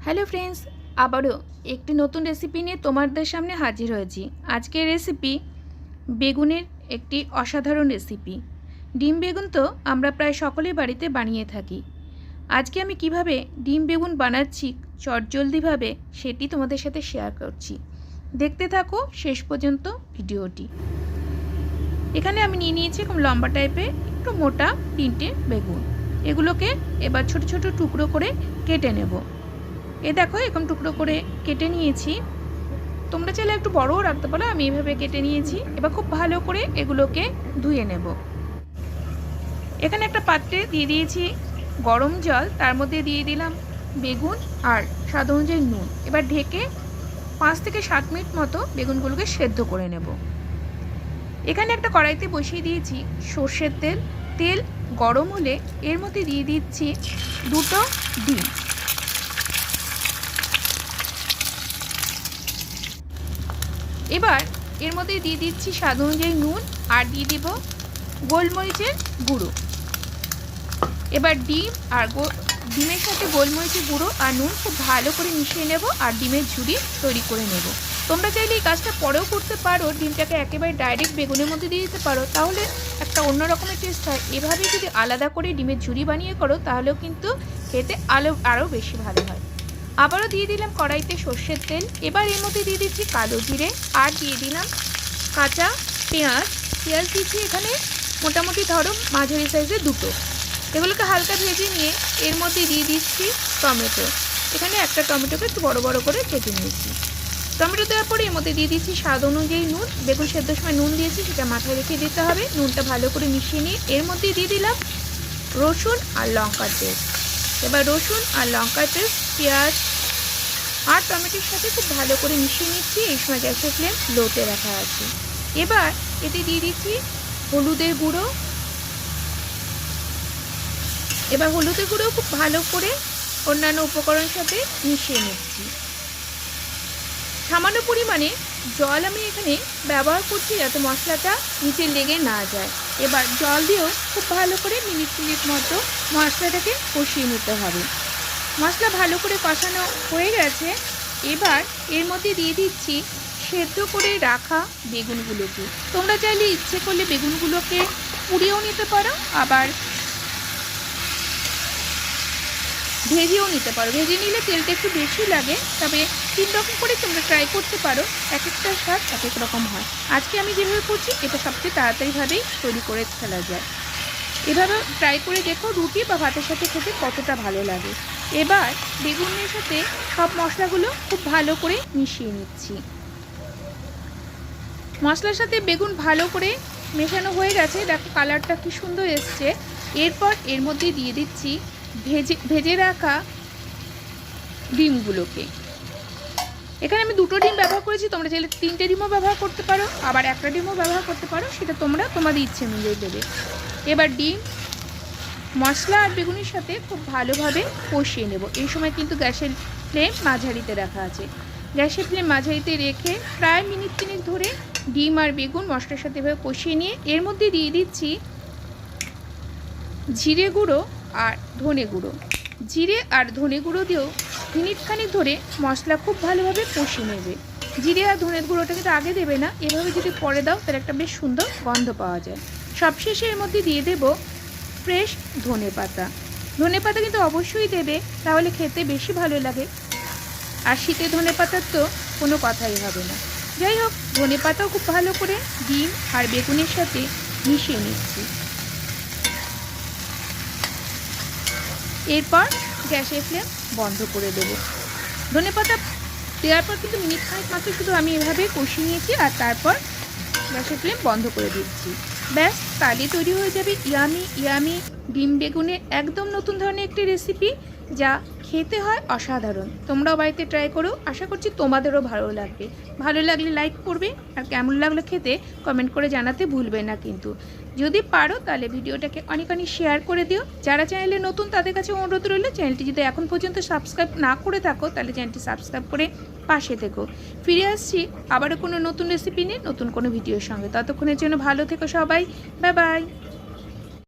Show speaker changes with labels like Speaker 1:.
Speaker 1: Hello friends, আবারও একটি নতুন রেসিপি নিয়ে তোমাদের সামনে হাজির হয়েছি। আজকের রেসিপি বেগুনের একটি অসাধারণ রেসিপি। ডিম বেগুন তো আমরা প্রায় সকলেই বাড়িতে বানিয়ে থাকি। আজকে আমি কিভাবে ডিম বেগুন বানাচ্ছি চটজলদিভাবে সেটি তোমাদের সাথে শেয়ার করছি। দেখতে থাকো শেষ পর্যন্ত ভিডিওটি। এখানে আমি নিয়ে নিয়েছি এরকম লম্বা টাইপের একটু মোটা 3টে বেগুন। এগুলোকে এবার ছোট ছোট টুকরো করে কেটে নেব। এ দেখো এরকম টুকরো করে কেটে নিয়েছি। তোমরা চাইলে একটু বড়ও রাখতে পারো, আমি এইভাবে কেটে নিয়েছি। এবার খুব ভালো করে এগুলোকে ধুয়ে নেব। এখানে একটা পাত্রে দিয়ে দিয়েছি গরম জল, তার মধ্যে দিয়ে দিলাম বেগুন আর স্বাদ অনুযায়ী নুন। এবার ঢেকে 5 থেকে 7 মিনিট মতো বেগুনগুলোকে সেদ্ধ করে নেব। এখানে একটা কড়াইতে বসিয়ে দিয়েছি সর্ষের তেল। তেল গরম হলে এর মধ্যে দিয়ে দিচ্ছি 2টো ডিম। এবার এর মধ্যে দিয়ে দিচ্ছি স্বাদ অনুযায়ী নুন আর দিয়ে দেব গোলমরিচের গুঁড়ো। এবার ডিম আর ডিমের সাথে গোলমরিচের গুঁড়ো আর নুন খুব ভালো করে মিশিয়ে নেব আর ডিমের ঝুড়ি তৈরি করে নেব। তোমরা চাইলে এই কাজটা পরেও করতে পারো, ডিমটাকে একেবারে ডাইরেক্ট বেগুনের মধ্যে দিয়ে দিতে পারো, তাহলে একটা অন্য রকমের টেস্ট হয়। এভাবে যদি আলাদা করে ডিমের ঝুড়ি বানিয়ে করো তাহলেও কিন্তু খেতে আরও বেশি ভালো হয়। আবারও দিয়ে দিলাম কড়াইতে সর্ষের তেল। এবার এর মধ্যে দিয়ে দিচ্ছি কালো জিরে আর দিয়ে দিলাম কাঁচা পেঁয়াজ। পেঁয়াজ দিচ্ছি এখানে মোটামুটি ধরো মাঝারি সাইজের 2টো। এগুলোকে হালকা ভেজে নিয়ে এর মধ্যে দিয়ে দিচ্ছি টমেটো। এখানে একটা টমেটোকে একটু বড় বড় করে কেটে নিয়েছি। টমেটো দেওয়ার পরে এর মধ্যে দিয়ে দিচ্ছি স্বাদ অনুযায়ী নুন। বেগুন সেদ্ধর সময় নুন দিয়েছি, সেটা মাথায় রেখে দিতে হবে। নুনটা ভালো করে মিশিয়ে নিয়ে এর মধ্যে দিয়ে দিলাম রসুন আর লঙ্কার পেস্ট। এবার রসুন আর লঙ্কার পেস্ট পেঁয়াজ আর টমেটোর সাথে খুব ভালো করে মিশিয়ে নিচ্ছি। এই সময় গ্যাসের ফ্লেম লোতে রাখা আছে। এবার এতে দিয়ে দিচ্ছি হলুদের গুঁড়ো। এবার হলুদের গুঁড়ো খুব ভালো করে অন্যান্য উপকরণের সাথে মিশিয়ে নিচ্ছি। সামান্য পরিমাণে জল আমি এখানে ব্যবহার করছি যাতে মশলাটা নিচে লেগে না যায়। এবার জল দিয়েও খুব ভালো করে মিনিট মতো মশলাটাকে কষিয়ে নিতে হবে। মশলা ভালো করে কষানো হয়ে গেছে। এবার এর মধ্যে দিয়ে দিচ্ছি সেদ্ধ করে রাখা বেগুনগুলোকে। তোমরা চাইলে ইচ্ছে করলে বেগুনগুলোকে পুড়িয়েও নিতে পারো, আবার ভেজেও নিতে পারো। ভেজে নিলে তেলটা একটু বেশি লাগে, তবে 3 রকম করে তোমরা ট্রাই করতে পারো। এক একটা স্বাদ এক এক রকম হয়। আজকে আমি যেভাবে করছি এটা সবচেয়ে তাড়াতাড়িভাবেই তৈরি করে ফেলা যায়। এভাবে ট্রাই করে দেখো রুটি বা ভাতের সাথে খেতে কতটা ভালো লাগে। এবার বেগুনের সাথে সব মশলাগুলো খুব ভালো করে মিশিয়ে নিচ্ছি। মশলার সাথে বেগুন ভালো করে মেশানো হয়ে গেছে, দেখো কালারটা কি সুন্দর এসছে। এরপর এর মধ্যে দিয়ে দিচ্ছি ভেজে রাখা ডিমগুলোকে। এখানে আমি 2টো ডিম ব্যবহার করেছি, তোমরা চাইলে 3টে ডিমও ব্যবহার করতে পারো, আবার একটা ডিমও ব্যবহার করতে পারো, সেটা তোমরা তোমাদের ইচ্ছে অনুযায়ী দেবে। এবার ডিম মশলা আর বেগুনের সাথে খুব ভালোভাবে কষিয়ে নেব। এই সময় কিন্তু গ্যাসের ফ্লেম মাঝারিতে রাখা আছে। গ্যাসের ফ্লেম মাঝারিতে রেখে প্রায় মিনিট 3 ধরে ডিম আর বেগুন মশলার সাথে এভাবে কষিয়ে নিয়ে এর মধ্যে দিয়ে দিচ্ছি জিরে গুঁড়ো আর ধনে গুঁড়ো। জিরে আর ধনে গুঁড়ো দিয়েও মিনিটখানিক ধরে মশলা খুব ভালোভাবে কষিয়ে নেবে। জিরে আর ধনের গুঁড়োটা কিন্তু আগে দেবে না, এভাবে যদি পরে দাও তাহলে একটা বেশ সুন্দর গন্ধ পাওয়া যায়। সবশেষে এর মধ্যে দিয়ে দেব ফ্রেশ ধনে পাতা। ধনে পাতা কিন্তু অবশ্যই দেবে, তাহলে খেতে বেশি ভালো লাগে। আর শীতে ধনে পাতার তো কোনো কথাই হবে না। যাই হোক, ধনে পাতাও খুব ভালো করে ডিম আর বেগুনের সাথে মিশিয়ে নিচ্ছি। এরপর গ্যাসের ফ্লেম বন্ধ করে দেব। ধনেপাতা দেওয়ার পর কিন্তু মিনিট খানেক মাত্র শুধু আমি এভাবে কষিয়ে নিয়েছি আর তারপর গ্যাসের ফ্লেম বন্ধ করে দিচ্ছি। ব্যাস, তাহলে তৈরি হয়ে যাবে ইয়ামি ডিম বেগুনের একদম নতুন ধরনের একটি রেসিপি, যা খেতে হয় অসাধারণ। তোমরাও বাড়িতে ট্রাই করো, আশা করছি তোমাদেরও ভালো লাগবে। ভালো লাগলে লাইক করবে, আর কেমন লাগলো খেতে কমেন্ট করে জানাতে ভুলবে না কিন্তু। যদি পারো তাহলে ভিডিওটাকে অনেক শেয়ার করে দিও। যারা চ্যানেলে নতুন তাদের কাছে অনুরোধ রইল, চ্যানেলটি যদি এখন পর্যন্ত সাবস্ক্রাইব না করে থাকো তাহলে চ্যানেলটি সাবস্ক্রাইব করে পাশে থেকো। ফিরে আসছি আবারও কোনো নতুন রেসিপি নিয়ে নতুন কোনো ভিডিওর সঙ্গে। ততক্ষণের জন্য ভালো থেকো সবাই। Bye bye.